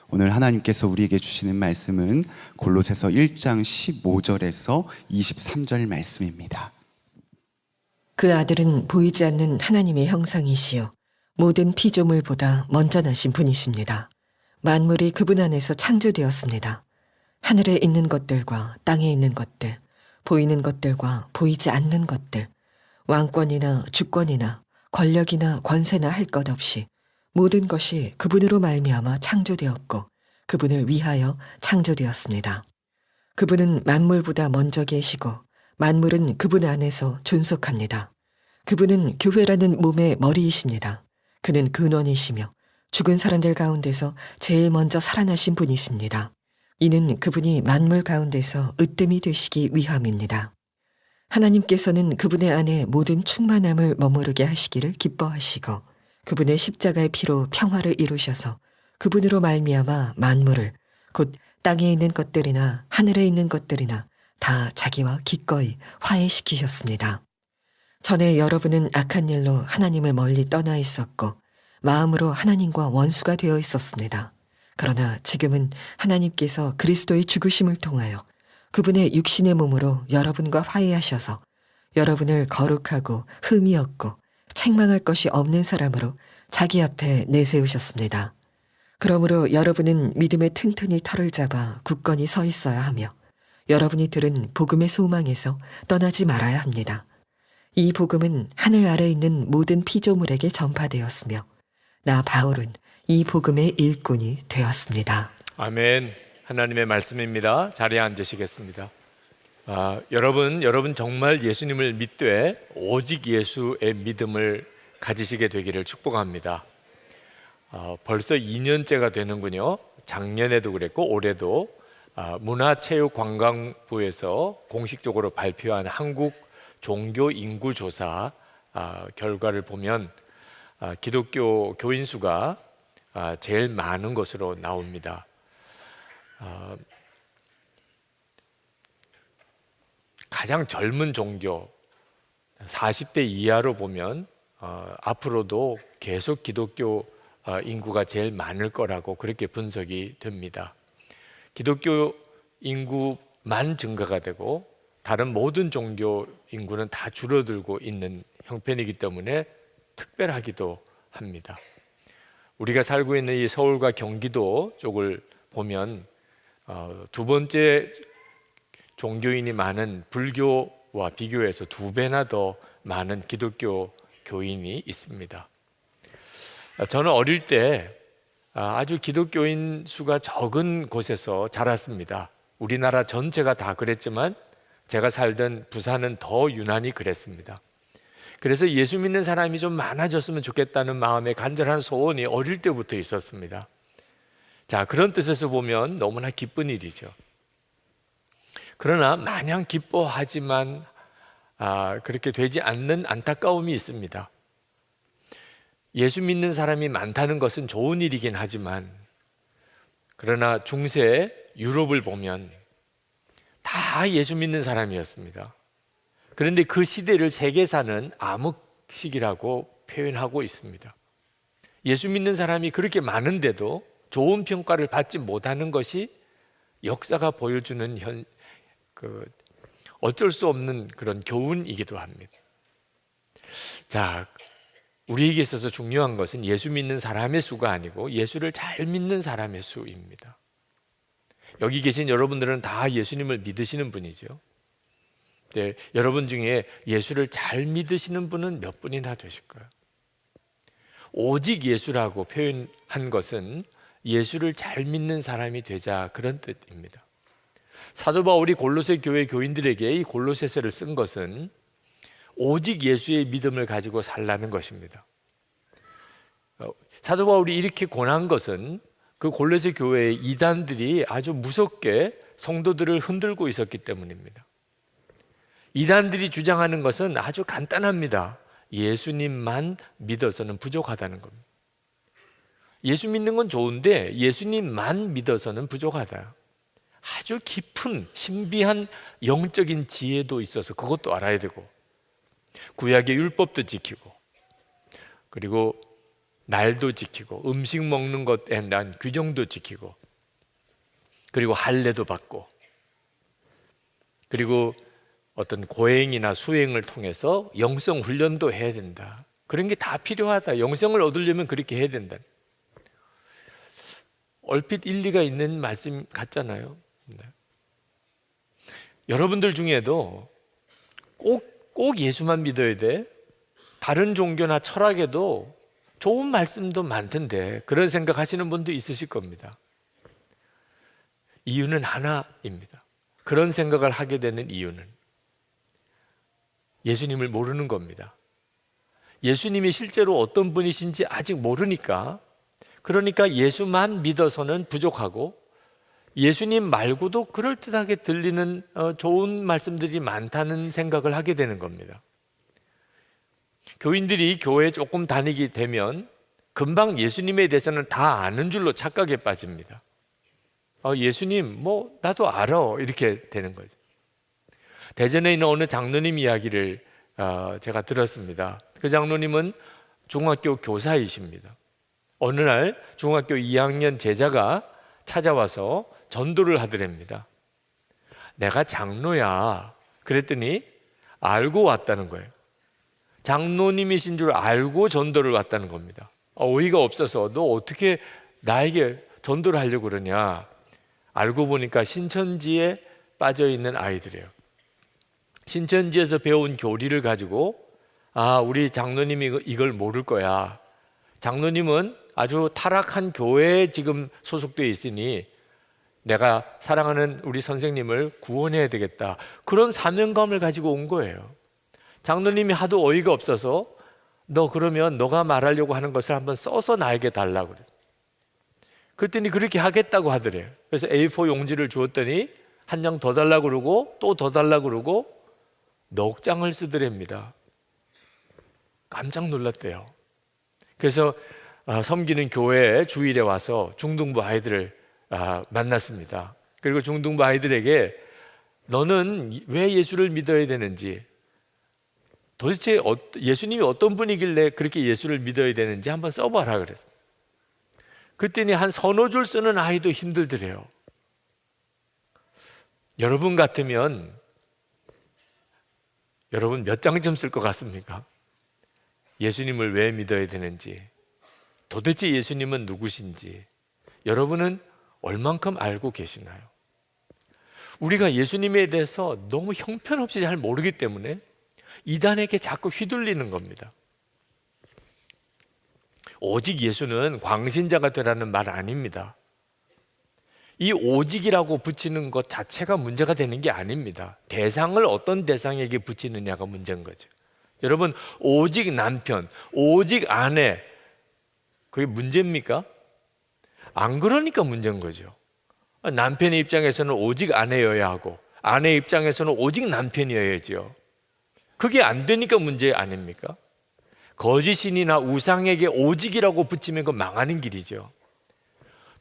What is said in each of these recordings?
오늘 하나님께서 우리에게 주시는 말씀은 골로새서 1장 15절에서 23절 말씀입니다. 그 아들은 보이지 않는 하나님의 형상이시요 모든 피조물보다 먼저 나신 분이십니다. 만물이 그분 안에서 창조되었습니다. 하늘에 있는 것들과 땅에 있는 것들, 보이는 것들과 보이지 않는 것들, 왕권이나 주권이나 권력이나 권세나 할 것 없이 모든 것이 그분으로 말미암아 창조되었고 그분을 위하여 창조되었습니다. 그분은 만물보다 먼저 계시고 만물은 그분 안에서 존속합니다. 그분은 교회라는 몸의 머리이십니다. 그는 근원이시며 죽은 사람들 가운데서 제일 먼저 살아나신 분이십니다. 이는 그분이 만물 가운데서 으뜸이 되시기 위함입니다. 하나님께서는 그분의 안에 모든 충만함을 머무르게 하시기를 기뻐하시고 그분의 십자가의 피로 평화를 이루셔서 그분으로 말미암아 만물을 곧 땅에 있는 것들이나 하늘에 있는 것들이나 다 자기와 기꺼이 화해시키셨습니다. 전에 여러분은 악한 일로 하나님을 멀리 떠나 있었고 마음으로 하나님과 원수가 되어 있었습니다. 그러나 지금은 하나님께서 그리스도의 죽으심을 통하여 그분의 육신의 몸으로 여러분과 화해하셔서 여러분을 거룩하고 흠이 없고 책망할 것이 없는 사람으로 자기 앞에 내세우셨습니다. 그러므로 여러분은 믿음의 튼튼히 털을 잡아 굳건히 서 있어야 하며 여러분이 들은 복음의 소망에서 떠나지 말아야 합니다. 이 복음은 하늘 아래 있는 모든 피조물에게 전파되었으며 나 바울은 이 복음의 일꾼이 되었습니다. 아멘. 하나님의 말씀입니다. 자리에 앉으시겠습니다. 여러분 정말 예수님을 믿되 오직 예수의 믿음을 가지시게 되기를 축복합니다. 벌써 2년째가 되는군요. 작년에도 그랬고 올해도 문화체육관광부에서 공식적으로 발표한 한국 종교 인구 조사 결과를 보면 기독교 교인 수가 제일 많은 것으로 나옵니다. 가장 젊은 종교 40대 이하로 보면 앞으로도 계속 기독교 인구가 제일 많을 거라고 그렇게 분석이 됩니다. 기독교 인구만 증가가 되고 다른 모든 종교 인구는 다 줄어들고 있는 형편이기 때문에 특별하기도 합니다. 우리가 살고 있는 이 서울과 경기도 쪽을 보면 두 번째 종교인이 많은 불교와 비교해서 2배나 더 많은 기독교 교인이 있습니다. 저는 어릴 때 아주 기독교인 수가 적은 곳에서 자랐습니다. 우리나라 전체가 다 그랬지만 제가 살던 부산은 더 유난히 그랬습니다. 그래서 예수 믿는 사람이 좀 많아졌으면 좋겠다는 마음에 간절한 소원이 어릴 때부터 있었습니다. 자, 그런 뜻에서 보면 너무나 기쁜 일이죠. 그러나 마냥 기뻐하지만 그렇게 되지 않는 안타까움이 있습니다. 예수 믿는 사람이 많다는 것은 좋은 일이긴 하지만 그러나 중세 유럽을 보면 다 예수 믿는 사람이었습니다. 그런데 그 시대를 세계사는 암흑시기라고 표현하고 있습니다. 예수 믿는 사람이 그렇게 많은데도 좋은 평가를 받지 못하는 것이 역사가 보여주는 어쩔 수 없는 그런 교훈이기도 합니다. 자, 우리에게 있어서 중요한 것은 예수 믿는 사람의 수가 아니고 예수를 잘 믿는 사람의 수입니다. 여기 계신 여러분들은 다 예수님을 믿으시는 분이죠. 네, 여러분 중에 예수를 잘 믿으시는 분은 몇 분이나 되실까요? 오직 예수라고 표현한 것은 예수를 잘 믿는 사람이 되자 그런 뜻입니다. 사도 바울이 골로새 교회 교인들에게 이 골로새서를 쓴 것은 오직 예수의 믿음을 가지고 살라는 것입니다. 사도 바울이 이렇게 권한 것은 그 골로새 교회의 이단들이 아주 무섭게 성도들을 흔들고 있었기 때문입니다. 이단들이 주장하는 것은 아주 간단합니다. 예수님만 믿어서는 부족하다는 겁니다. 예수 믿는 건 좋은데 예수님만 믿어서는 부족하다. 아주 깊은 신비한 영적인 지혜도 있어서 그것도 알아야 되고 구약의 율법도 지키고 그리고 날도 지키고 음식 먹는 것에 대한 규정도 지키고 그리고 할례도 받고 그리고 어떤 고행이나 수행을 통해서 영성 훈련도 해야 된다. 그런 게 다 필요하다. 영성을 얻으려면 그렇게 해야 된다. 얼핏 일리가 있는 말씀 같잖아요. 네. 여러분들 중에도 꼭 예수만 믿어야 돼. 다른 종교나 철학에도 좋은 말씀도 많던데 그런 생각하시는 분도 있으실 겁니다. 이유는 하나입니다. 그런 생각을 하게 되는 이유는 예수님을 모르는 겁니다. 예수님이 실제로 어떤 분이신지 아직 모르니까, 그러니까 예수만 믿어서는 부족하고 예수님 말고도 그럴듯하게 들리는 좋은 말씀들이 많다는 생각을 하게 되는 겁니다. 교인들이 교회에 조금 다니게 되면 금방 예수님에 대해서는 다 아는 줄로 착각에 빠집니다. 예수님 나도 알아 이렇게 되는 거죠. 대전에 있는 어느 장로님 이야기를 제가 들었습니다. 그 장로님은 중학교 교사이십니다. 어느 날 중학교 2학년 제자가 찾아와서 전도를 하더랍니다. 내가 장로야. 그랬더니 알고 왔다는 거예요. 장로님이신 줄 알고 전도를 왔다는 겁니다. 어이가 없어서 너 어떻게 나에게 전도를 하려고 그러냐. 알고 보니까 신천지에 빠져있는 아이들이에요. 신천지에서 배운 교리를 가지고 우리 장로님이 이걸 모를 거야. 장로님은 아주 타락한 교회에 지금 소속되어 있으니 내가 사랑하는 우리 선생님을 구원해야 되겠다. 그런 사명감을 가지고 온 거예요. 장로님이 하도 어이가 없어서 너 그러면 너가 말하려고 하는 것을 한번 써서 나에게 달라고 그랬어요. 그랬더니 그렇게 하겠다고 하더래요. 그래서 A4 용지를 주었더니 한 장 더 달라고 그러고 또 더 달라고 그러고 넉 장을 쓰더랍니다. 깜짝 놀랐대요. 그래서 섬기는 교회에 주일에 와서 중등부 아이들을 만났습니다. 그리고 중등부 아이들에게 너는 왜 예수를 믿어야 되는지, 도대체 예수님이 어떤 분이길래 그렇게 예수를 믿어야 되는지 한번 써봐라 그랬어요. 그랬더니 한 서너 줄 쓰는 아이도 힘들더래요. 여러분 같으면 여러분 몇 장쯤 쓸 것 같습니까? 예수님을 왜 믿어야 되는지, 도대체 예수님은 누구신지 여러분은 얼만큼 알고 계시나요? 우리가 예수님에 대해서 너무 형편없이 잘 모르기 때문에 이단에게 자꾸 휘둘리는 겁니다. 오직 예수는 광신자가 되라는 말 아닙니다. 이 오직이라고 붙이는 것 자체가 문제가 되는 게 아닙니다. 대상을 어떤 대상에게 붙이느냐가 문제인 거죠. 여러분, 오직 남편, 오직 아내, 그게 문제입니까? 안 그러니까 문제인 거죠. 남편의 입장에서는 오직 아내여야 하고 아내 입장에서는 오직 남편이어야죠. 그게 안 되니까 문제 아닙니까? 거짓신이나 우상에게 오직이라고 붙이면 그건 망하는 길이죠.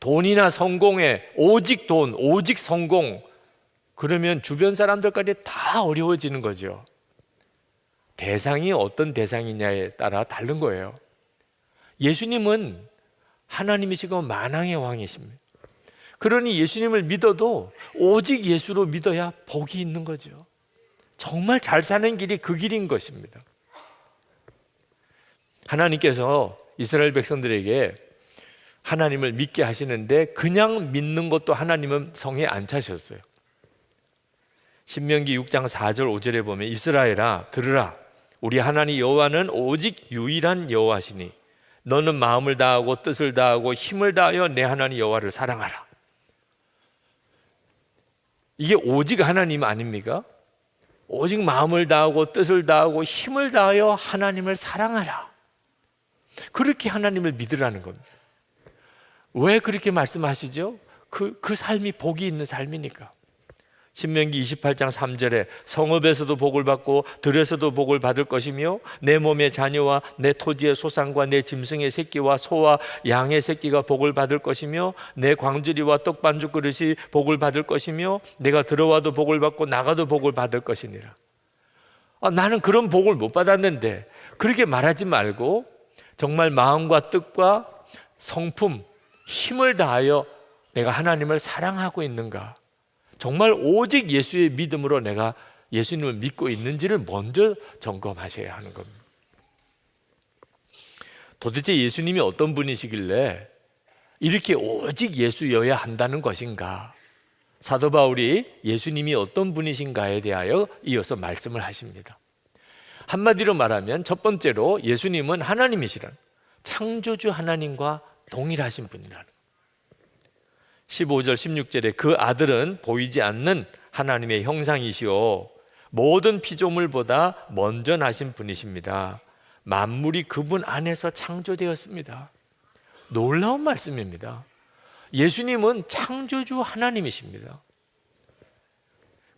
돈이나 성공에 오직 돈, 오직 성공, 그러면 주변 사람들까지 다 어려워지는 거죠. 대상이 어떤 대상이냐에 따라 다른 거예요. 예수님은 하나님이시고 만왕의 왕이십니다. 그러니 예수님을 믿어도 오직 예수로 믿어야 복이 있는 거죠. 정말 잘 사는 길이 그 길인 것입니다. 하나님께서 이스라엘 백성들에게 하나님을 믿게 하시는데 그냥 믿는 것도 하나님은 성에 안 차셨어요. 신명기 6장 4절 5절에 보면 이스라엘아 들으라, 우리 하나님 여호와는 오직 유일한 여호와시니 너는 마음을 다하고 뜻을 다하고 힘을 다하여 내 하나님 여호와를 사랑하라. 이게 오직 하나님 아닙니까? 오직 마음을 다하고 뜻을 다하고 힘을 다하여 하나님을 사랑하라. 그렇게 하나님을 믿으라는 겁니다. 왜 그렇게 말씀하시죠? 그 삶이 복이 있는 삶이니까. 신명기 28장 3절에 성읍에서도 복을 받고 들에서도 복을 받을 것이며 내 몸의 자녀와 내 토지의 소산과 내 짐승의 새끼와 소와 양의 새끼가 복을 받을 것이며 내 광주리와 떡반죽 그릇이 복을 받을 것이며 내가 들어와도 복을 받고 나가도 복을 받을 것이니라. 나는 그런 복을 못 받았는데, 그렇게 말하지 말고 정말 마음과 뜻과 성품, 힘을 다하여 내가 하나님을 사랑하고 있는가? 정말 오직 예수의 믿음으로 내가 예수님을 믿고 있는지를 먼저 점검하셔야 하는 겁니다. 도대체 예수님이 어떤 분이시길래 이렇게 오직 예수여야 한다는 것인가? 사도 바울이 예수님이 어떤 분이신가에 대하여 이어서 말씀을 하십니다. 한마디로 말하면 첫 번째로 예수님은 하나님이시라는, 창조주 하나님과 동일하신 분이라는. 15절 16절에 그 아들은 보이지 않는 하나님의 형상이시오 모든 피조물보다 먼저 나신 분이십니다. 만물이 그분 안에서 창조되었습니다. 놀라운 말씀입니다. 예수님은 창조주 하나님이십니다.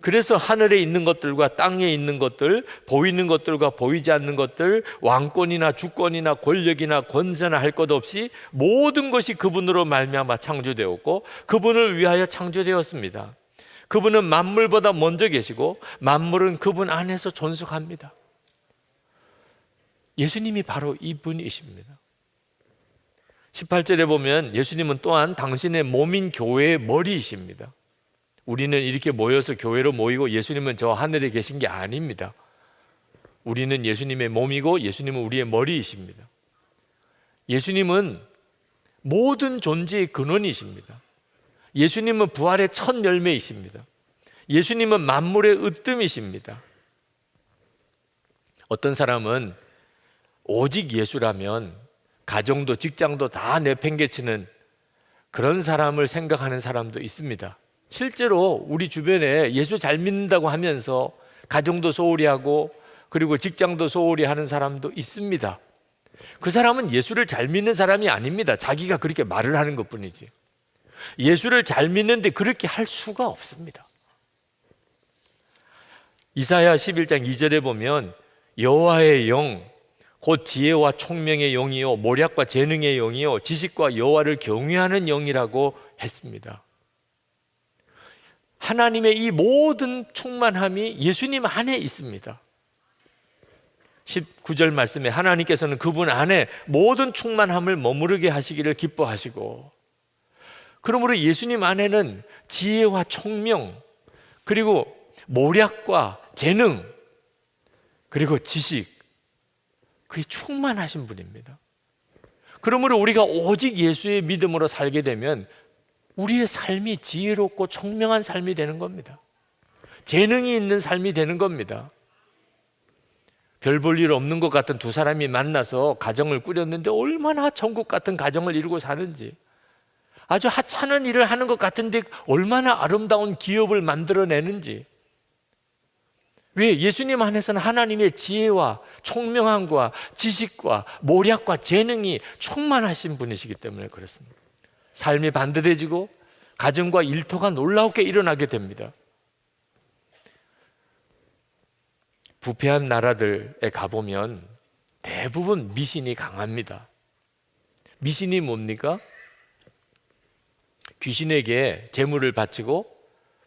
그래서 하늘에 있는 것들과 땅에 있는 것들, 보이는 것들과 보이지 않는 것들, 왕권이나 주권이나 권력이나 권세나 할 것 없이 모든 것이 그분으로 말미암아 창조되었고 그분을 위하여 창조되었습니다. 그분은 만물보다 먼저 계시고 만물은 그분 안에서 존속합니다. 예수님이 바로 이분이십니다. 18절에 보면 예수님은 또한 당신의 몸인 교회의 머리이십니다. 우리는 이렇게 모여서 교회로 모이고 예수님은 저 하늘에 계신 게 아닙니다. 우리는 예수님의 몸이고 예수님은 우리의 머리이십니다. 예수님은 모든 존재의 근원이십니다. 예수님은 부활의 첫 열매이십니다. 예수님은 만물의 으뜸이십니다. 어떤 사람은 오직 예수라면 가정도 직장도 다 내팽개치는 그런 사람을 생각하는 사람도 있습니다. 실제로 우리 주변에 예수 잘 믿는다고 하면서 가정도 소홀히 하고 그리고 직장도 소홀히 하는 사람도 있습니다. 그 사람은 예수를 잘 믿는 사람이 아닙니다. 자기가 그렇게 말을 하는 것뿐이지. 예수를 잘 믿는데 그렇게 할 수가 없습니다. 이사야 11장 2절에 보면 여호와의 영 곧 지혜와 총명의 영이요 모략과 재능의 영이요 지식과 여호와를 경외하는 영이라고 했습니다. 하나님의 이 모든 충만함이 예수님 안에 있습니다. 19절 말씀에 하나님께서는 그분 안에 모든 충만함을 머무르게 하시기를 기뻐하시고, 그러므로 예수님 안에는 지혜와 총명 그리고 모략과 재능 그리고 지식, 그게 충만하신 분입니다. 그러므로 우리가 오직 예수의 믿음으로 살게 되면 우리의 삶이 지혜롭고 총명한 삶이 되는 겁니다. 재능이 있는 삶이 되는 겁니다. 별 볼 일 없는 것 같은 두 사람이 만나서 가정을 꾸렸는데 얼마나 천국 같은 가정을 이루고 사는지, 아주 하찮은 일을 하는 것 같은데 얼마나 아름다운 기업을 만들어내는지. 왜? 예수님 안에서는 하나님의 지혜와 총명함과 지식과 모략과 재능이 충만하신 분이시기 때문에 그렇습니다. 삶이 반듯해지고 가정과 일터가 놀랍게 일어나게 됩니다. 부패한 나라들에 가보면 대부분 미신이 강합니다. 미신이 뭡니까? 귀신에게 재물을 바치고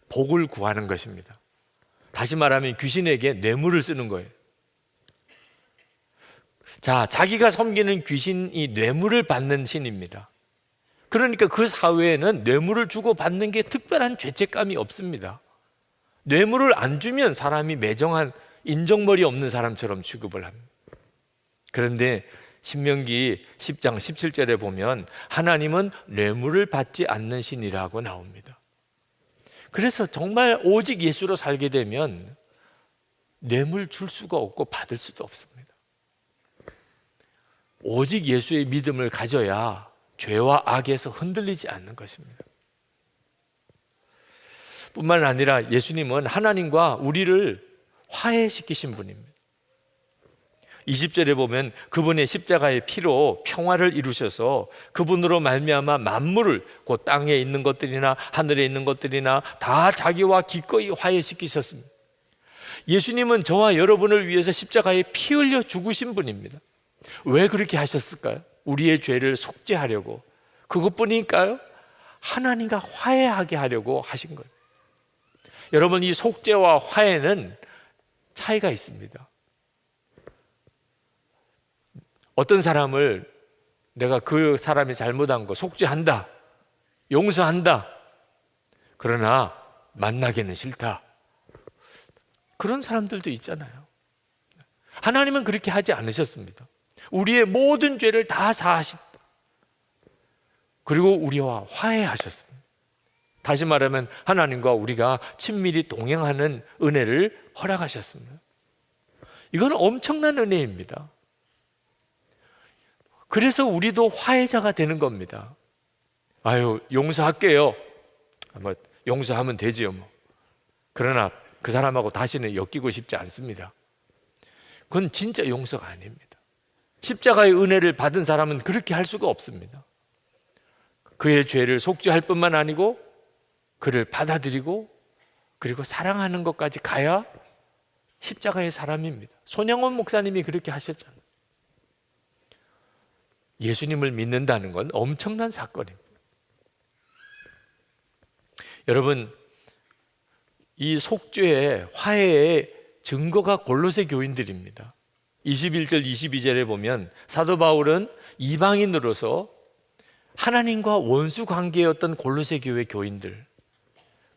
복을 구하는 것입니다. 다시 말하면 귀신에게 뇌물을 쓰는 거예요. 자, 자기가 섬기는 귀신이 뇌물을 받는 신입니다. 그러니까 그 사회에는 뇌물을 주고 받는 게 특별한 죄책감이 없습니다. 뇌물을 안 주면 사람이 매정한 인정머리 없는 사람처럼 취급을 합니다. 그런데 신명기 10장 17절에 보면 하나님은 뇌물을 받지 않는 신이라고 나옵니다. 그래서 정말 오직 예수로 살게 되면 뇌물 줄 수가 없고 받을 수도 없습니다. 오직 예수의 믿음을 가져야 죄와 악에서 흔들리지 않는 것입니다. 뿐만 아니라 예수님은 하나님과 우리를 화해시키신 분입니다. 20절에 보면 그분의 십자가의 피로 평화를 이루셔서 그분으로 말미암아 만물을, 곧 땅에 있는 것들이나 하늘에 있는 것들이나 다 자기와 기꺼이 화해시키셨습니다. 예수님은 저와 여러분을 위해서 십자가에 피 흘려 죽으신 분입니다. 왜 그렇게 하셨을까요? 우리의 죄를 속죄하려고. 그것뿐일까요? 하나님과 화해하게 하려고 하신 거예요. 여러분, 이 속죄와 화해는 차이가 있습니다. 어떤 사람을 내가 그 사람이 잘못한 거 속죄한다, 용서한다, 그러나 만나기는 싫다, 그런 사람들도 있잖아요. 하나님은 그렇게 하지 않으셨습니다. 우리의 모든 죄를 다 사하셨다. 그리고 우리와 화해하셨습니다. 다시 말하면 하나님과 우리가 친밀히 동행하는 은혜를 허락하셨습니다. 이건 엄청난 은혜입니다. 그래서 우리도 화해자가 되는 겁니다. 아유, 용서할게요. 뭐 용서하면 되지요, 뭐. 그러나 그 사람하고 다시는 엮이고 싶지 않습니다. 그건 진짜 용서가 아닙니다. 십자가의 은혜를 받은 사람은 그렇게 할 수가 없습니다. 그의 죄를 속죄할 뿐만 아니고 그를 받아들이고 그리고 사랑하는 것까지 가야 십자가의 사람입니다. 손양원 목사님이 그렇게 하셨잖아요. 예수님을 믿는다는 건 엄청난 사건입니다. 여러분, 이 속죄의 화해의 증거가 골로새 교인들입니다. 21절 22절에 보면 사도 바울은 이방인으로서 하나님과 원수 관계였던 골로새 교회 교인들,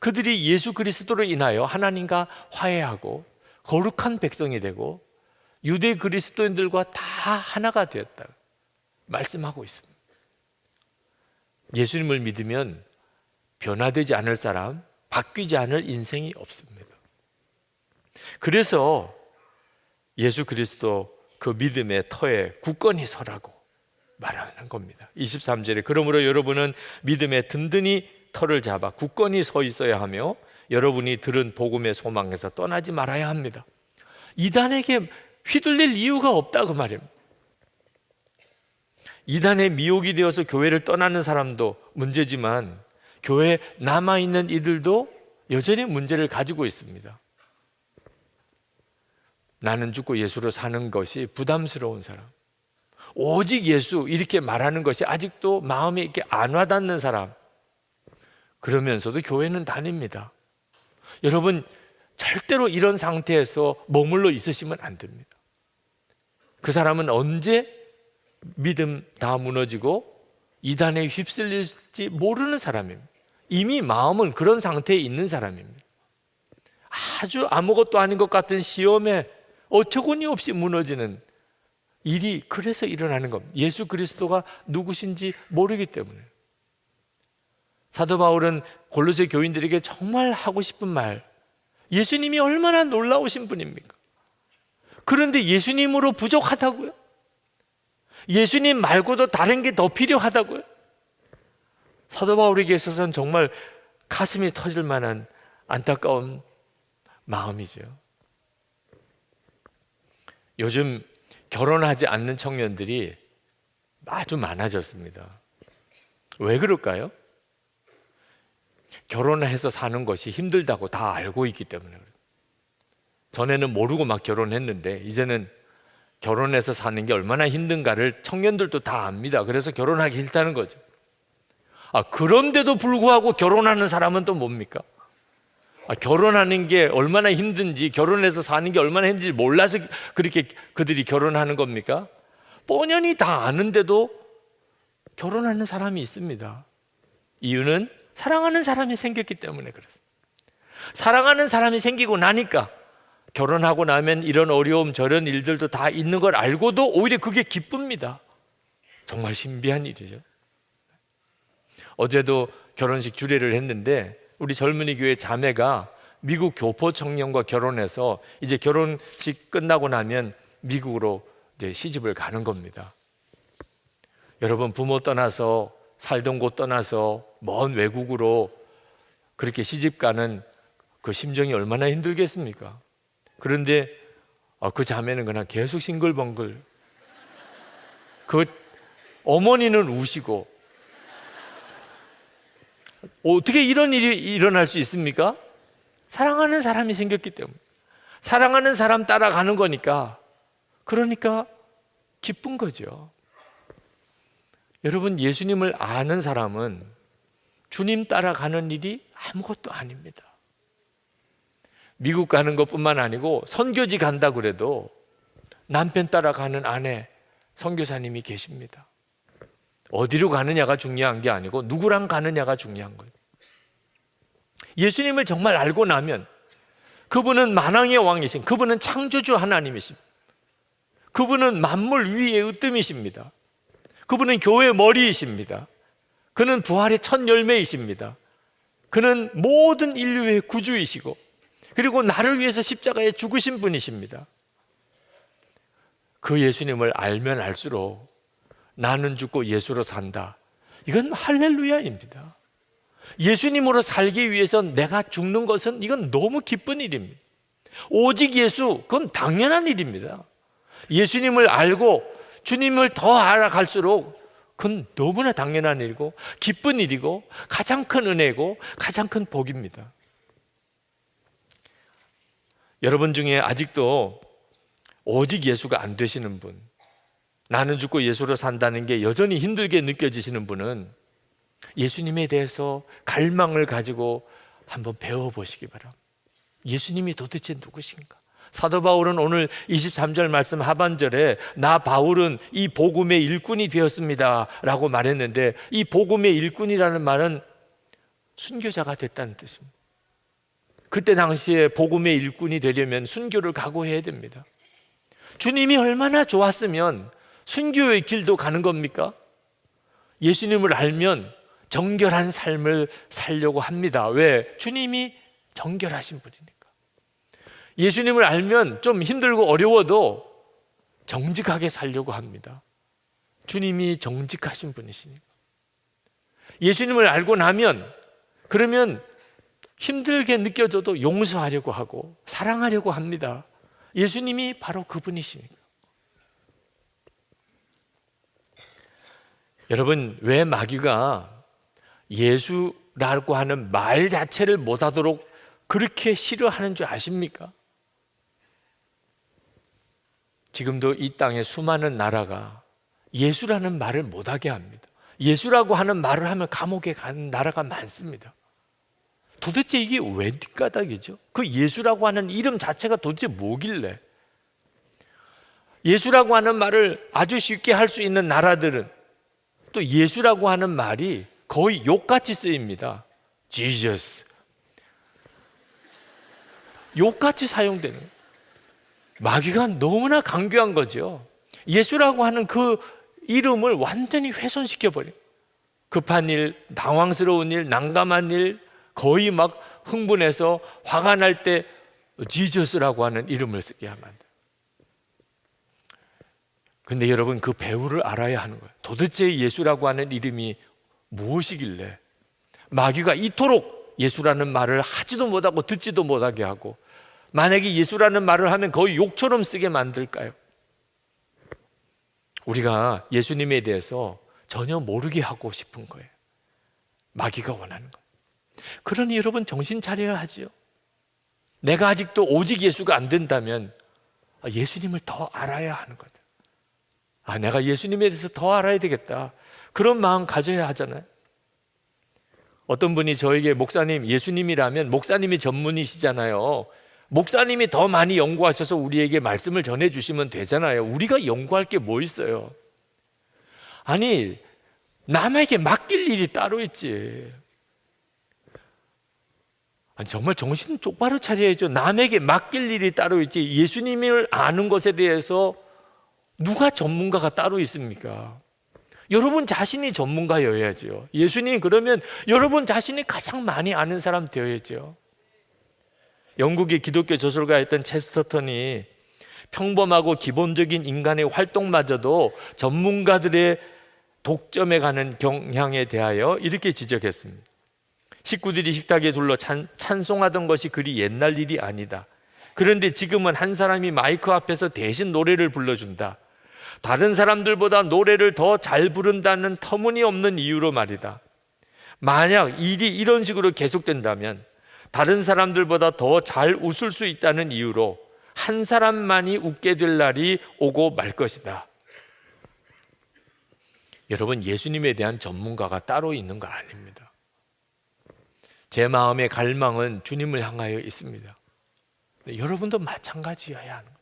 그들이 예수 그리스도로 인하여 하나님과 화해하고 거룩한 백성이 되고 유대 그리스도인들과 다 하나가 되었다 말씀하고 있습니다. 예수님을 믿으면 변화되지 않을 사람, 바뀌지 않을 인생이 없습니다. 그래서 예수 그리스도 그 믿음의 터에 굳건히 서라고 말하는 겁니다. 23절에 그러므로 여러분은 믿음에 든든히 터를 잡아 굳건히 서 있어야 하며 여러분이 들은 복음의 소망에서 떠나지 말아야 합니다. 이단에게 휘둘릴 이유가 없다 그 말입니다. 이단의 미혹이 되어서 교회를 떠나는 사람도 문제지만 교회에 남아있는 이들도 여전히 문제를 가지고 있습니다. 나는 죽고 예수로 사는 것이 부담스러운 사람, 오직 예수 이렇게 말하는 것이 아직도 마음에 이렇게 안 와닿는 사람, 그러면서도 교회는 다닙니다. 여러분, 절대로 이런 상태에서 머물러 있으시면 안 됩니다. 그 사람은 언제 믿음 다 무너지고 이단에 휩쓸릴지 모르는 사람입니다. 이미 마음은 그런 상태에 있는 사람입니다. 아주 아무것도 아닌 것 같은 시험에 어처구니 없이 무너지는 일이 그래서 일어나는 겁니다. 예수 그리스도가 누구신지 모르기 때문에. 사도 바울은 골로새 교인들에게 정말 하고 싶은 말, 예수님이 얼마나 놀라우신 분입니까? 그런데 예수님으로 부족하다고요? 예수님 말고도 다른 게 더 필요하다고요? 사도 바울에게 있어서는 정말 가슴이 터질 만한 안타까운 마음이죠. 요즘 결혼하지 않는 청년들이 아주 많아졌습니다. 왜 그럴까요? 결혼해서 사는 것이 힘들다고 다 알고 있기 때문에 그래요. 전에는 모르고 막 결혼했는데 이제는 결혼해서 사는 게 얼마나 힘든가를 청년들도 다 압니다. 그래서 결혼하기 싫다는 거죠. 그런데도 불구하고 결혼하는 사람은 또 뭡니까? 결혼하는 게 얼마나 힘든지, 결혼해서 사는 게 얼마나 힘든지 몰라서 그렇게 그들이 결혼하는 겁니까? 뻔연히 다 아는데도 결혼하는 사람이 있습니다. 이유는 사랑하는 사람이 생겼기 때문에 그렇습니다. 사랑하는 사람이 생기고 나니까 결혼하고 나면 이런 어려움 저런 일들도 다 있는 걸 알고도 오히려 그게 기쁩니다. 정말 신비한 일이죠. 어제도 결혼식 주례를 했는데 우리 젊은이 교회 자매가 미국 교포 청년과 결혼해서 이제 결혼식 끝나고 나면 미국으로 이제 시집을 가는 겁니다. 여러분, 부모 떠나서 살던 곳 떠나서 먼 외국으로 그렇게 시집 가는 그 심정이 얼마나 힘들겠습니까? 그런데 그 자매는 그냥 계속 싱글벙글, 그 어머니는 우시고, 어떻게 이런 일이 일어날 수 있습니까? 사랑하는 사람이 생겼기 때문에. 사랑하는 사람 따라가는 거니까, 그러니까 기쁜 거죠. 여러분, 예수님을 아는 사람은 주님 따라가는 일이 아무것도 아닙니다. 미국 가는 것뿐만 아니고 선교지 간다 그래도 남편 따라가는 아내 선교사님이 계십니다. 어디로 가느냐가 중요한 게 아니고 누구랑 가느냐가 중요한 거예요. 예수님을 정말 알고 나면 그분은 만왕의 왕이신, 그분은 창조주 하나님이십니다. 그분은 만물 위의 으뜸이십니다. 그분은 교회의 머리이십니다. 그는 부활의 첫 열매이십니다. 그는 모든 인류의 구주이시고 그리고 나를 위해서 십자가에 죽으신 분이십니다. 그 예수님을 알면 알수록 나는 죽고 예수로 산다. 이건 할렐루야입니다. 예수님으로 살기 위해서 내가 죽는 것은 이건 너무 기쁜 일입니다. 오직 예수, 그건 당연한 일입니다. 예수님을 알고 주님을 더 알아갈수록 그건 너무나 당연한 일이고 기쁜 일이고 가장 큰 은혜고 가장 큰 복입니다. 여러분 중에 아직도 오직 예수가 안 되시는 분, 나는 죽고 예수로 산다는 게 여전히 힘들게 느껴지시는 분은 예수님에 대해서 갈망을 가지고 한번 배워보시기 바랍니다. 예수님이 도대체 누구신가? 사도 바울은 오늘 23절 말씀 하반절에 나 바울은 이 복음의 일꾼이 되었습니다 라고 말했는데, 이 복음의 일꾼이라는 말은 순교자가 됐다는 뜻입니다. 그때 당시에 복음의 일꾼이 되려면 순교를 각오해야 됩니다. 주님이 얼마나 좋았으면 순교의 길도 가는 겁니까? 예수님을 알면 정결한 삶을 살려고 합니다. 왜? 주님이 정결하신 분이니까. 예수님을 알면 좀 힘들고 어려워도 정직하게 살려고 합니다. 주님이 정직하신 분이시니까. 예수님을 알고 나면 그러면 힘들게 느껴져도 용서하려고 하고 사랑하려고 합니다. 예수님이 바로 그분이시니까. 여러분, 왜 마귀가 예수라고 하는 말 자체를 못하도록 그렇게 싫어하는 줄 아십니까? 지금도 이 땅에 수많은 나라가 예수라는 말을 못하게 합니다. 예수라고 하는 말을 하면 감옥에 가는 나라가 많습니다. 도대체 이게 왜 뒷가닥이죠? 그 예수라고 하는 이름 자체가 도대체 뭐길래? 예수라고 하는 말을 아주 쉽게 할 수 있는 나라들은 또 예수라고 하는 말이 거의 욕같이 쓰입니다. Jesus. 욕같이 사용되는 거예요. 마귀가 너무나 강교한 거죠. 예수라고 하는 그 이름을 완전히 훼손시켜버려요. 급한 일, 당황스러운 일, 난감한 일, 거의 막 흥분해서 화가 날 때 지저스라고 하는 이름을 쓰게 하면 안 돼요. 근데 여러분, 그 배우를 알아야 하는 거예요. 도대체 예수라고 하는 이름이 무엇이길래 마귀가 이토록 예수라는 말을 하지도 못하고 듣지도 못하게 하고, 만약에 예수라는 말을 하면 거의 욕처럼 쓰게 만들까요? 우리가 예수님에 대해서 전혀 모르게 하고 싶은 거예요. 마귀가 원하는 거예요. 그러니 여러분, 정신 차려야 하죠. 내가 아직도 오직 예수가 안 된다면 예수님을 더 알아야 하는 거죠. 내가 예수님에 대해서 더 알아야 되겠다, 그런 마음 가져야 하잖아요. 어떤 분이 저에게 목사님, 예수님이라면 목사님이 전문이시잖아요. 목사님이 더 많이 연구하셔서 우리에게 말씀을 전해주시면 되잖아요. 우리가 연구할 게 뭐 있어요? 아니, 남에게 맡길 일이 따로 있지. 아니, 정말 정신 똑바로 차려야죠. 남에게 맡길 일이 따로 있지, 예수님을 아는 것에 대해서 누가 전문가가 따로 있습니까? 여러분 자신이 전문가여야죠. 예수님, 그러면 여러분 자신이 가장 많이 아는 사람 되어야죠. 영국의 기독교 저술가였던 체스터턴이 평범하고 기본적인 인간의 활동마저도 전문가들의 독점에 가는 경향에 대하여 이렇게 지적했습니다. 식구들이 식탁에 둘러 찬송하던 것이 그리 옛날 일이 아니다. 그런데 지금은 한 사람이 마이크 앞에서 대신 노래를 불러준다. 다른 사람들보다 노래를 더 잘 부른다는 터무니없는 이유로 말이다. 만약 일이 이런 식으로 계속된다면 다른 사람들보다 더 잘 웃을 수 있다는 이유로 한 사람만이 웃게 될 날이 오고 말 것이다. 여러분, 예수님에 대한 전문가가 따로 있는 거 아닙니다. 제 마음의 갈망은 주님을 향하여 있습니다. 여러분도 마찬가지여야 하는 거예요.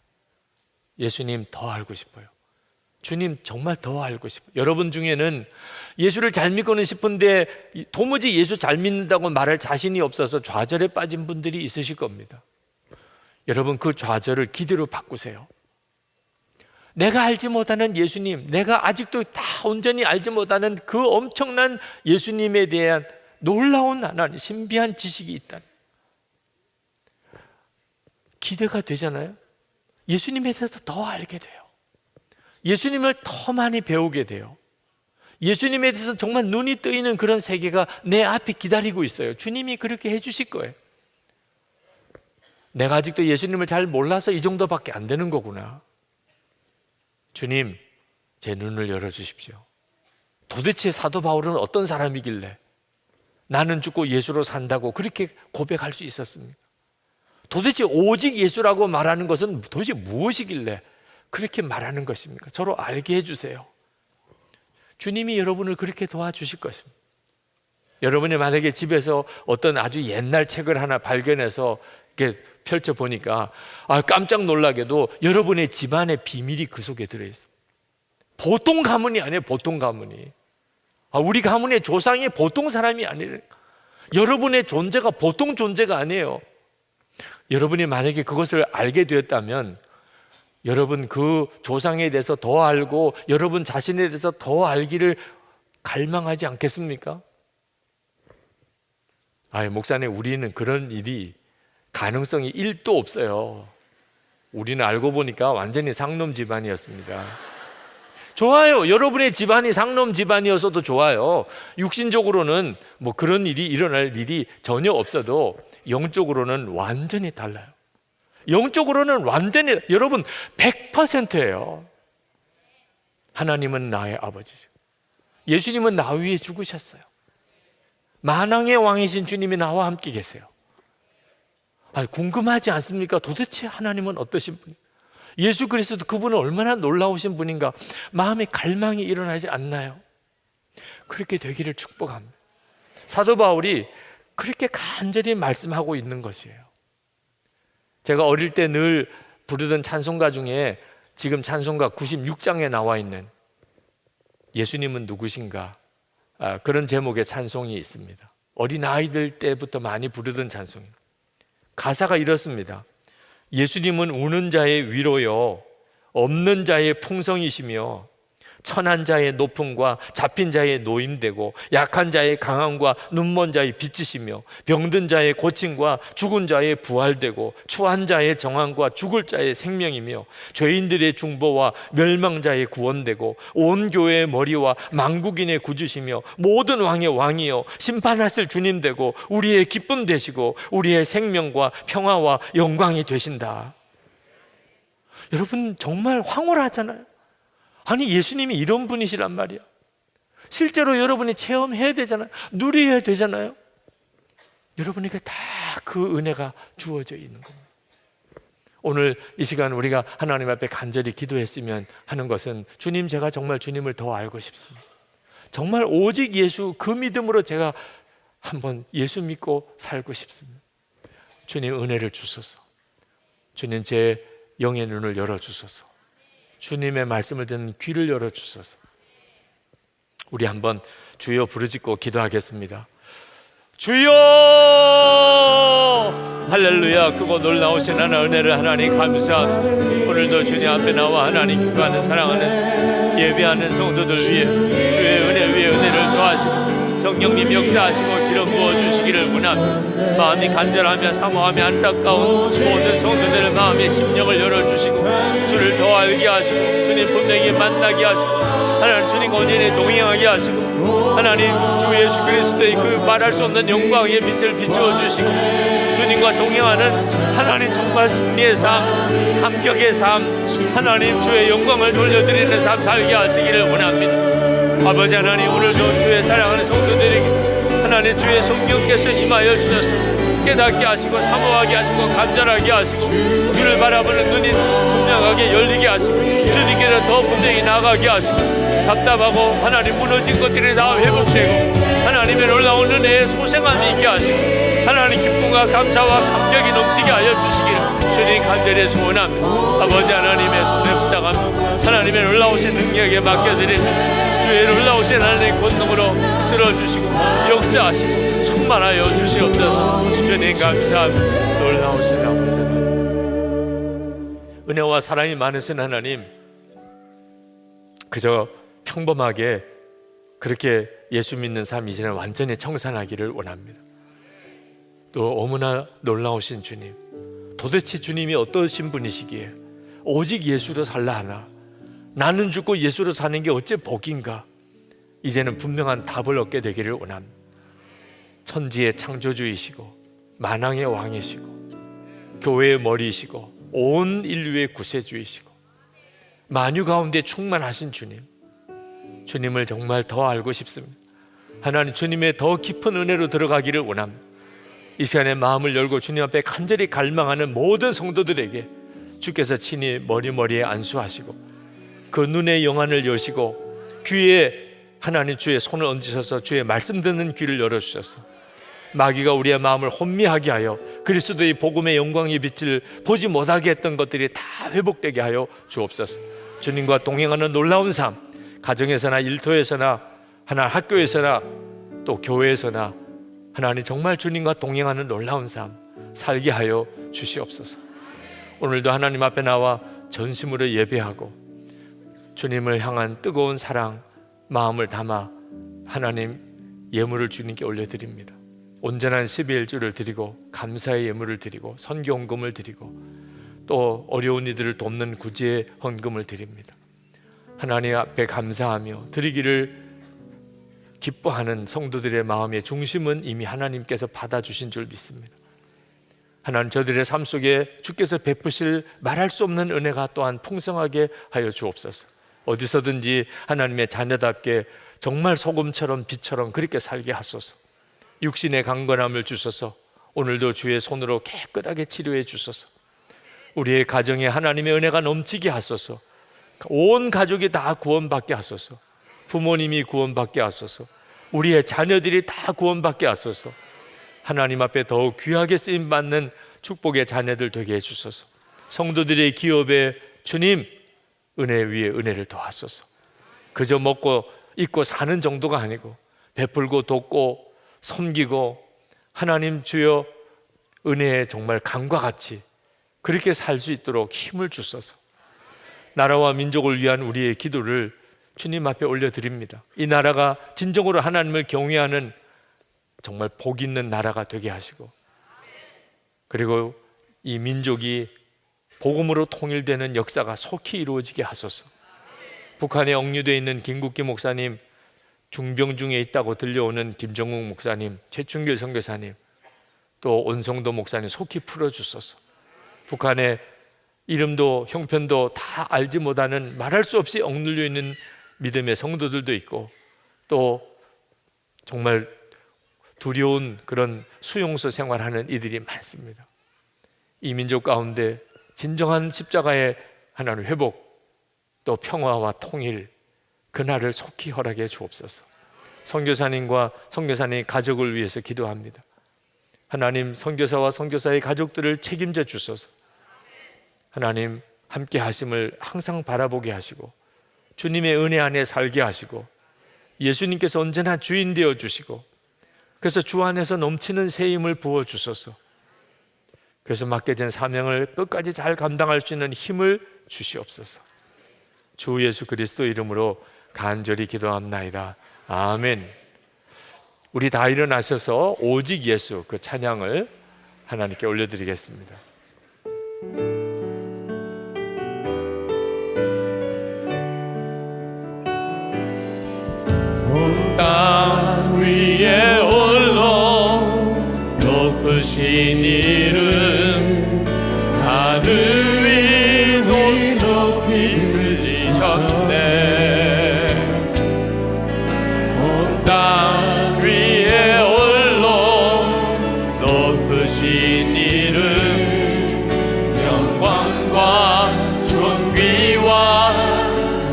예수님 더 알고 싶어요. 주님 정말 더 알고 싶어요. 여러분 중에는 예수를 잘 믿고는 싶은데 도무지 예수 잘 믿는다고 말할 자신이 없어서 좌절에 빠진 분들이 있으실 겁니다. 여러분, 그 좌절을 기대로 바꾸세요. 내가 알지 못하는 예수님, 내가 아직도 다 온전히 알지 못하는 그 엄청난 예수님에 대한 놀라운 하나님, 신비한 지식이 있다. 기대가 되잖아요. 예수님에 대해서 더 알게 돼요. 예수님을 더 많이 배우게 돼요. 예수님에 대해서 정말 눈이 뜨이는 그런 세계가 내 앞에 기다리고 있어요. 주님이 그렇게 해주실 거예요. 내가 아직도 예수님을 잘 몰라서 이 정도밖에 안 되는 거구나. 주님, 제 눈을 열어주십시오. 도대체 사도 바울은 어떤 사람이길래 나는 죽고 예수로 산다고 그렇게 고백할 수 있었습니까? 도대체 오직 예수라고 말하는 것은 도대체 무엇이길래 그렇게 말하는 것입니까? 저로 알게 해주세요. 주님이 여러분을 그렇게 도와주실 것입니다. 여러분이 만약에 집에서 어떤 아주 옛날 책을 하나 발견해서 이렇게 펼쳐보니까 깜짝 놀라게도 여러분의 집안의 비밀이 그 속에 들어있어요. 보통 가문이 아니에요. 보통 가문이. 우리 가문의 조상이 보통 사람이 아니에요. 여러분의 존재가 보통 존재가 아니에요. 여러분이 만약에 그것을 알게 되었다면 여러분 그 조상에 대해서 더 알고 여러분 자신에 대해서 더 알기를 갈망하지 않겠습니까? 목사님, 우리는 그런 일이 가능성이 1도 없어요. 우리는 알고 보니까 완전히 상놈 집안이었습니다. 좋아요. 여러분의 집안이 상놈 집안이어서도 좋아요. 육신적으로는 뭐 그런 일이 일어날 일이 전혀 없어도 영적으로는 완전히 달라요. 영적으로는 완전히, 여러분 100%예요. 하나님은 나의 아버지죠. 예수님은 나 위에 죽으셨어요. 만왕의 왕이신 주님이 나와 함께 계세요. 궁금하지 않습니까? 도대체 하나님은 어떠신 분이에요? 예수 그리스도, 그분은 얼마나 놀라우신 분인가? 마음에 갈망이 일어나지 않나요? 그렇게 되기를 축복합니다. 사도 바울이 그렇게 간절히 말씀하고 있는 것이에요. 제가 어릴 때 늘 부르던 찬송가 중에 지금 찬송가 96장에 나와 있는 예수님은 누구신가, 그런 제목의 찬송이 있습니다. 어린아이들 때부터 많이 부르던 찬송입니다. 가사가 이렇습니다. 예수님은 우는 자의 위로요, 없는 자의 풍성이시며 천한 자의 높음과 잡힌 자의 노임되고 약한 자의 강함과 눈먼 자의 빛이시며 병든 자의 고침과 죽은 자의 부활되고 추한 자의 정함과 죽을 자의 생명이며 죄인들의 중보와 멸망자의 구원되고 온 교회의 머리와 만국인의 구주시며 모든 왕의 왕이요 심판하실 주님 되고 우리의 기쁨 되시고 우리의 생명과 평화와 영광이 되신다. 여러분 정말 황홀하잖아요. 예수님이 이런 분이시란 말이야. 실제로 여러분이 체험해야 되잖아요. 누려야 되잖아요. 여러분에게 다 그 은혜가 주어져 있는 겁니다. 오늘 이 시간 우리가 하나님 앞에 간절히 기도했으면 하는 것은, 주님, 제가 정말 주님을 더 알고 싶습니다. 정말 오직 예수, 그 믿음으로 제가 한번 예수 믿고 살고 싶습니다. 주님, 은혜를 주소서. 주님, 제 영의 눈을 열어주소서. 주님의 말씀을 듣는 귀를 열어주소서. 우리 한번 주여 부르짖고 기도하겠습니다. 주여! 할렐루야. 크고 놀라우신 하나님 은혜를 하나님 감사합니다. 오늘도 주님 앞에 나와 하나님 기도하는 사랑하는 예배하는 성도들 위해 주의 은혜 위에 은혜를 더하시고 성령님 역사하시고 기름 부어주시기를 원합니다. 마음이 간절하며 사모하며 안타까운 모든 성도들의 마음의 심령을 열어주시고 주를 더 알게 하시고 주님 분명히 만나게 하시고 하나님 주님 온전히 동행하게 하시고 하나님 주 예수 그리스도의 그 말할 수 없는 영광의 빛을 비추어 주시고 주님과 동행하는 하나님 정말 승리의 삶, 감격의 삶, 하나님 주의 영광을 돌려드리는 삶 살게 하시기를 원합니다. 아버지 하나님, 오늘도 주의 사랑하는 성도들에게 하나님 주의 성령께서 임하여 주셔서 깨닫게 하시고 사모하게 하시고 간절하게 하시고 주를 바라보는 눈이 분명하게 열리게 하시고 주님께로 더 분명히 나아가게 하시고 답답하고 하나님 무너진 것들이 다 회복되고 하나님의 놀라운 은혜에 소생함이 있게 하시고 하나님 기쁨과 감사와 감격이 넘치게 하여 주시기를 주님 간절히 소원합니다. 아버지 하나님의 손에 부탁합니다. 하나님의 놀라우신 능력에 맡겨드린 주의 놀라우신 하나님의 권능으로 들어주시고 역사하시고 충만하여 주시옵소서. 주님 감사합니다. 놀라우신 아버지 하나님, 은혜와 사랑이 많으신 하나님, 그저 평범하게 그렇게 예수 믿는 삶 이제는 완전히 청산하기를 원합니다. 또 너무나 놀라우신 주님, 도대체 주님이 어떠신 분이시기에 오직 예수로 살라 하나, 나는 죽고 예수로 사는 게 어째 복인가, 이제는 분명한 답을 얻게 되기를 원합니다. 천지의 창조주이시고 만왕의 왕이시고 교회의 머리이시고 온 인류의 구세주이시고 만유 가운데 충만하신 주님, 주님을 정말 더 알고 싶습니다. 하나님, 주님의 더 깊은 은혜로 들어가기를 원합니다. 이 시간에 마음을 열고 주님 앞에 간절히 갈망하는 모든 성도들에게 주께서 친히 머리머리에 안수하시고 그 눈의 영안을 여시고 귀에 하나님 주의 손을 얹으셔서 주의 말씀 듣는 귀를 열어주셔서 마귀가 우리의 마음을 혼미하게 하여 그리스도의 복음의 영광의 빛을 보지 못하게 했던 것들이 다 회복되게 하여 주옵소서. 주님과 동행하는 놀라운 삶, 가정에서나 일터에서나 하나 학교에서나 또 교회에서나 하나님 정말 주님과 동행하는 놀라운 삶 살게 하여 주시옵소서. 오늘도 하나님 앞에 나와 전심으로 예배하고 주님을 향한 뜨거운 사랑 마음을 담아 하나님 예물을 주님께 올려드립니다. 온전한 12일주를 드리고 감사의 예물을 드리고 선교 헌금을 드리고 또 어려운 이들을 돕는 구제의 헌금을 드립니다. 하나님 앞에 감사하며 드리기를 기뻐하는 성도들의 마음의 중심은 이미 하나님께서 받아주신 줄 믿습니다. 하나님, 저들의 삶 속에 주께서 베푸실 말할 수 없는 은혜가 또한 풍성하게 하여 주옵소서. 어디서든지 하나님의 자녀답게 정말 소금처럼 빛처럼 그렇게 살게 하소서. 육신의 강건함을 주소서. 오늘도 주의 손으로 깨끗하게 치료해 주소서. 우리의 가정에 하나님의 은혜가 넘치게 하소서. 온 가족이 다 구원받게 하소서. 부모님이 구원받게 하소서. 우리의 자녀들이 다 구원받게 하소서. 하나님 앞에 더욱 귀하게 쓰임받는 축복의 자녀들 되게 해주소서. 성도들의 기업에 주님 은혜 위에 은혜를 더하소서. 그저 먹고 입고 사는 정도가 아니고 베풀고 돕고 섬기고 하나님 주여 은혜의 정말 강과 같이 그렇게 살 수 있도록 힘을 주소서. 나라와 민족을 위한 우리의 기도를 주님 앞에 올려드립니다. 이 나라가 진정으로 하나님을 경외하는 정말 복 있는 나라가 되게 하시고, 그리고 이 민족이 복음으로 통일되는 역사가 속히 이루어지게 하소서. 북한에 억류되어 있는 김국기 목사님, 중병 중에 있다고 들려오는 김정욱 목사님, 최충길 선교사님, 또 온성도 목사님 속히 풀어주소서. 북한의 이름도 형편도 다 알지 못하는 말할 수 없이 억눌려 있는 믿음의 성도들도 있고 또 정말 두려운 그런 수용소 생활하는 이들이 많습니다. 이 민족 가운데 진정한 십자가의 하나님 회복 또 평화와 통일 그날을 속히 허락해 주옵소서. 선교사님과 선교사님 가족을 위해서 기도합니다. 하나님, 선교사와 선교사의 가족들을 책임져 주소서. 하나님, 함께 하심을 항상 바라보게 하시고 주님의 은혜 안에 살게 하시고 예수님께서 언제나 주인 되어 주시고 그래서 주 안에서 넘치는 새 힘을 부어 주소서. 그래서 맡겨진 사명을 끝까지 잘 감당할 수 있는 힘을 주시옵소서. 주 예수 그리스도 이름으로 간절히 기도합나이다. 아멘. 우리 다 일어나셔서 오직 예수 그 찬양을 하나님께 올려드리겠습니다. 온 땅 위에 홀로 높으신 이름 하늘 위 높이 들리셨네. 온 땅 위에 홀로 높으신 이름 영광과 존귀와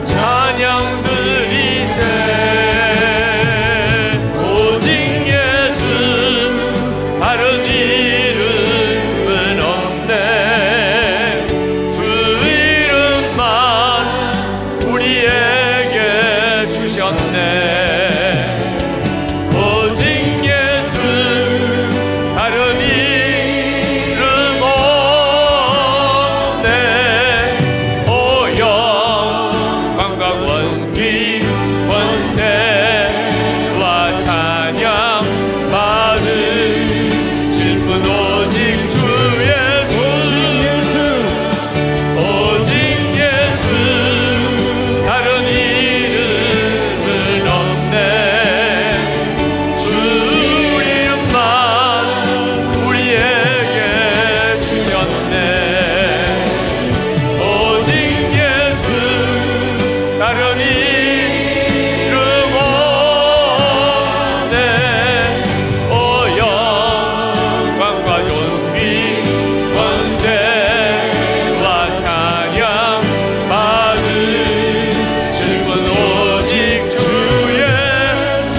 찬양 오직 예수 다른 이름 오직 주 예수 오직 예수 다른 이름은 없네 주 이름만 우리에게 주셨네 오직 예수 다른 이름 없네 오 영광과 존귀 권세와 찬양 받으 주는 오직 주 예수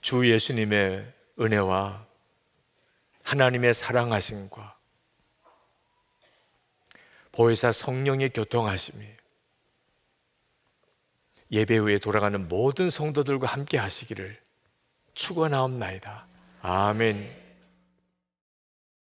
주 예수님의 은혜와 하나님의 사랑하심과 보혜사 성령의 교통하심이 예배 후에 돌아가는 모든 성도들과 함께 하시기를 축원하옵나이다. 아멘.